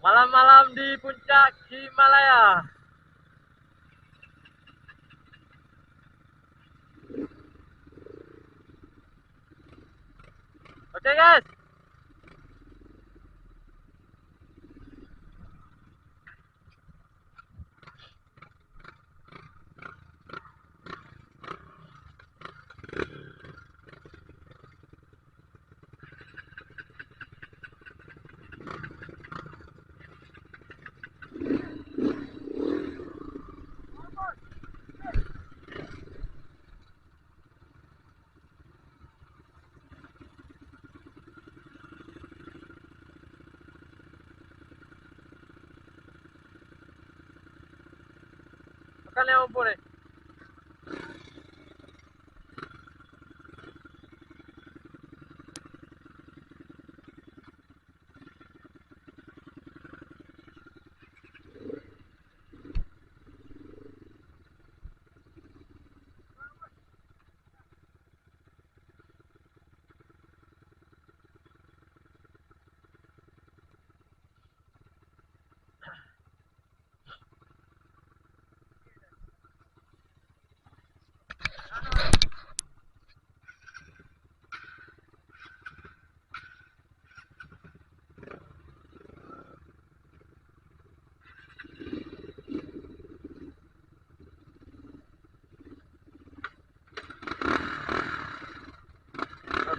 Malam-malam di puncak Himalaya. Oke guys. Makan yang apa ni?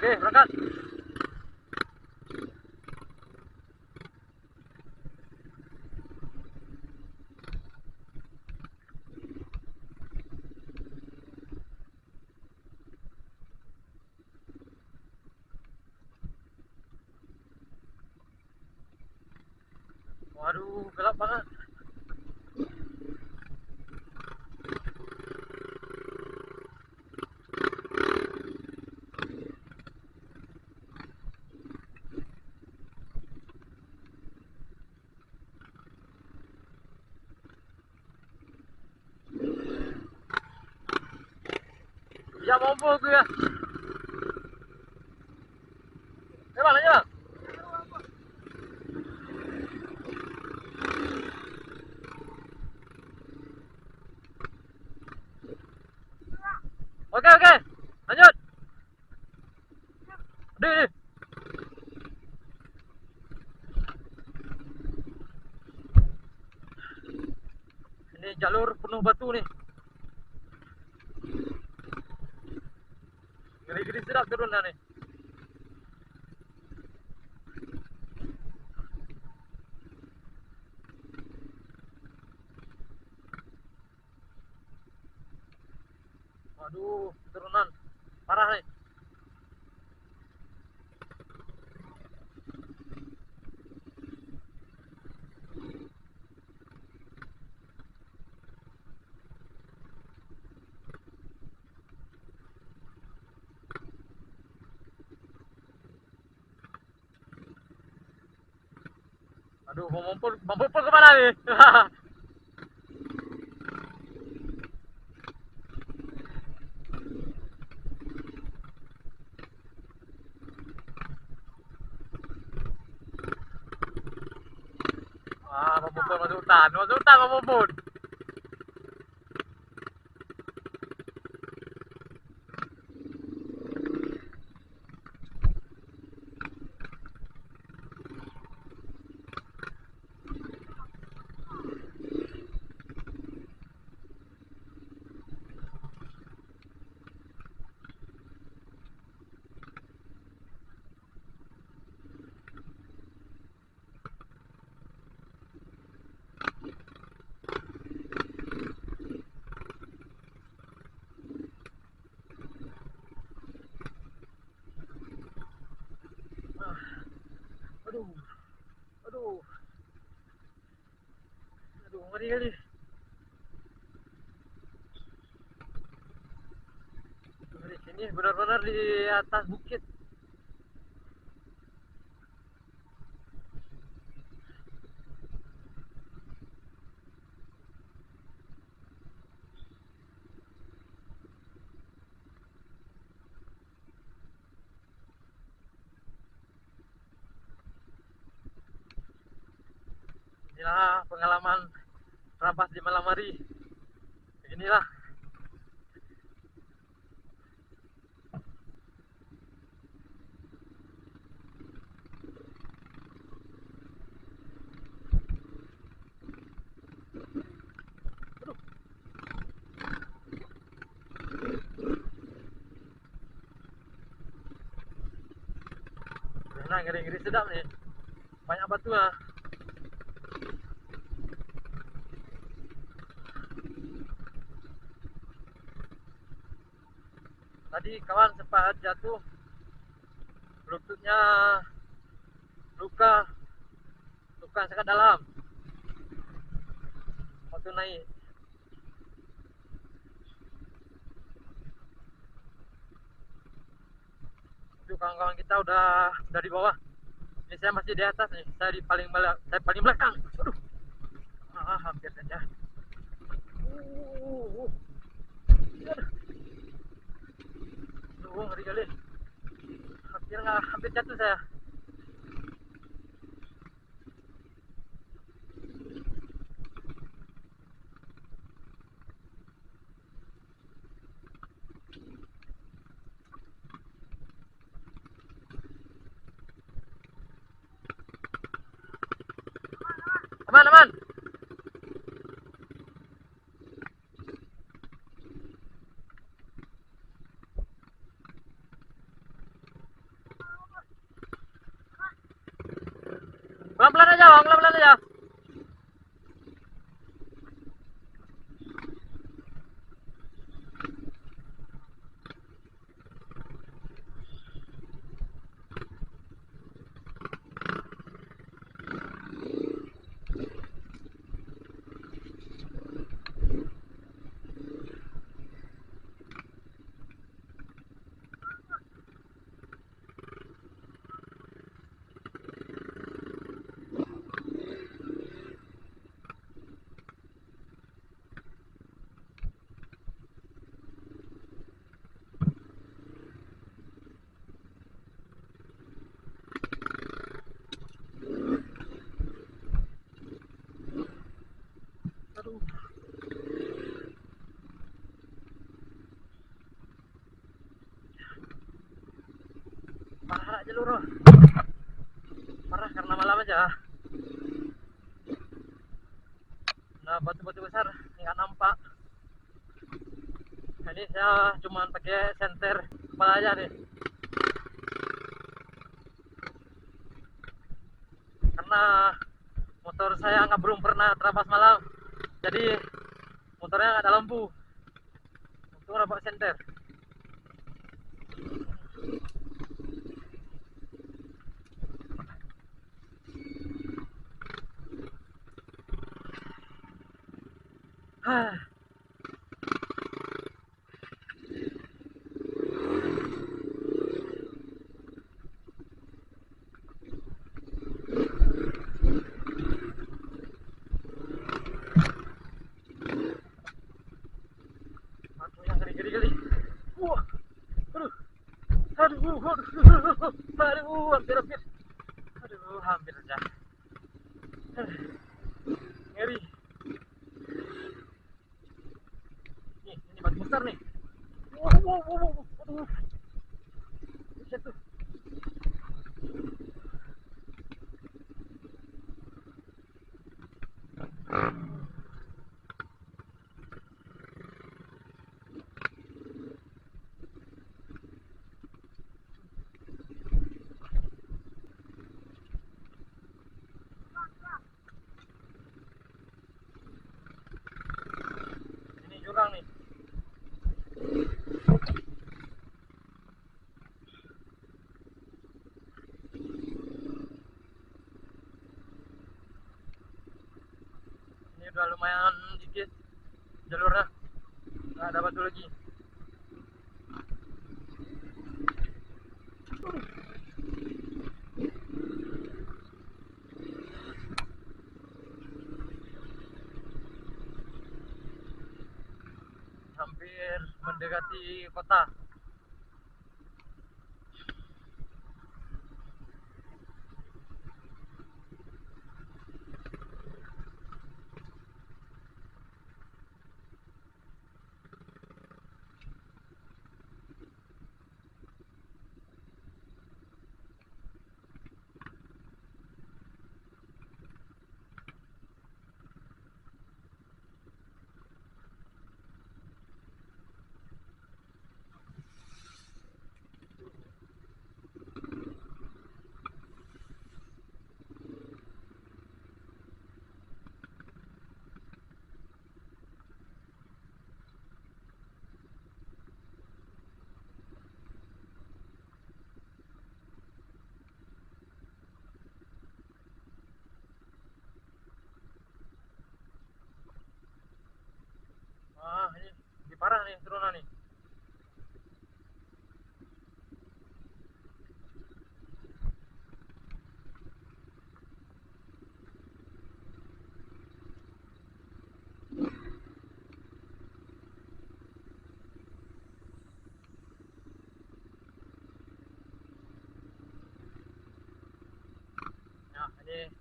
Oke, berangkat. Waduh, gelap banget. Ya mampu aku ya. Bang, aja bang. Oke, oke. Lanjut. Di. Ini jalur penuh batu nih. Ngeri-ngeri sedap turunnya nih. Waduh, turunan parah nih. Aduh, mau mumpul kemana nih? Ah, mau mumpul masuk hutan mau mumpul. Aduh, aduh, aduh, ngeri kali. Di sini benar-benar di atas bukit. Inilah pengalaman terabas di malam hari. Beginilah. Nah, ngeri-ngeri sedap nih. Banyak batu lah. Tadi kawan sempat jatuh, lututnya luka sangat dalam waktu naik. Itu kawan-kawan kita udah di bawah. Ini saya masih di atas nih. Saya paling belakang. Aduh, hampir saja. Aduh, ngeri kali. Hampir jatuh saya. Aman, aman. Pelan-pelan aja, Bang. Pelan-pelan aja. Aduh. Parah aja lu, Roh. Parah karena malam aja. Nah, batu-batu besar nggak nampak. Nah, ini saya cuma pakai senter kepala aja nih. Karena motor saya belum pernah terabas malam. Jadi motornya nggak ada lampu. Untung dapat senter. Batu yang gede-gede kali. Wah, aduh, hampir. Aduh, hampir saja. Ngeri. Ini batu besar nih. Aduh. Jatuh. Ini jurang nih. Ini udah lumayan dikit jalurnya, nggak ada batu lagi. Hampir mendekati kota.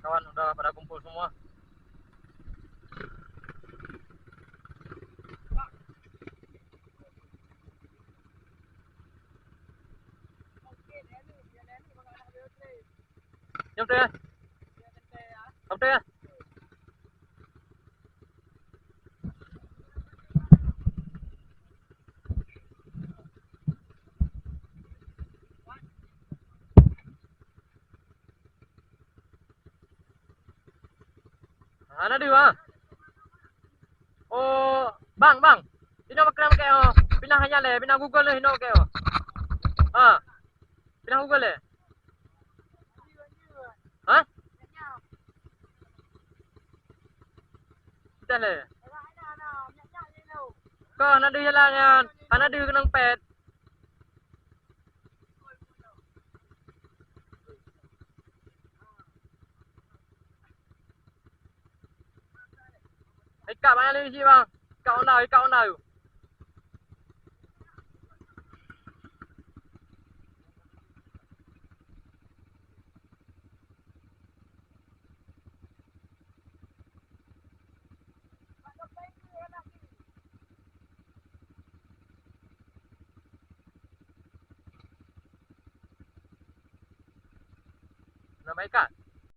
kawan udah pada kumpul semua. Jom tu ya. Jom tu ya. Mana dia? Ha? Oh, bang. Hino makan kayo. Pinah hanya le, pinah Google le hino kayo. Ha. Pinah Google le. Ha? Kita le. Kau nak dia lah yan. Ana dia kenang pet. Ikat banyak lagi sih bang. Ikat onda. Nama ikat.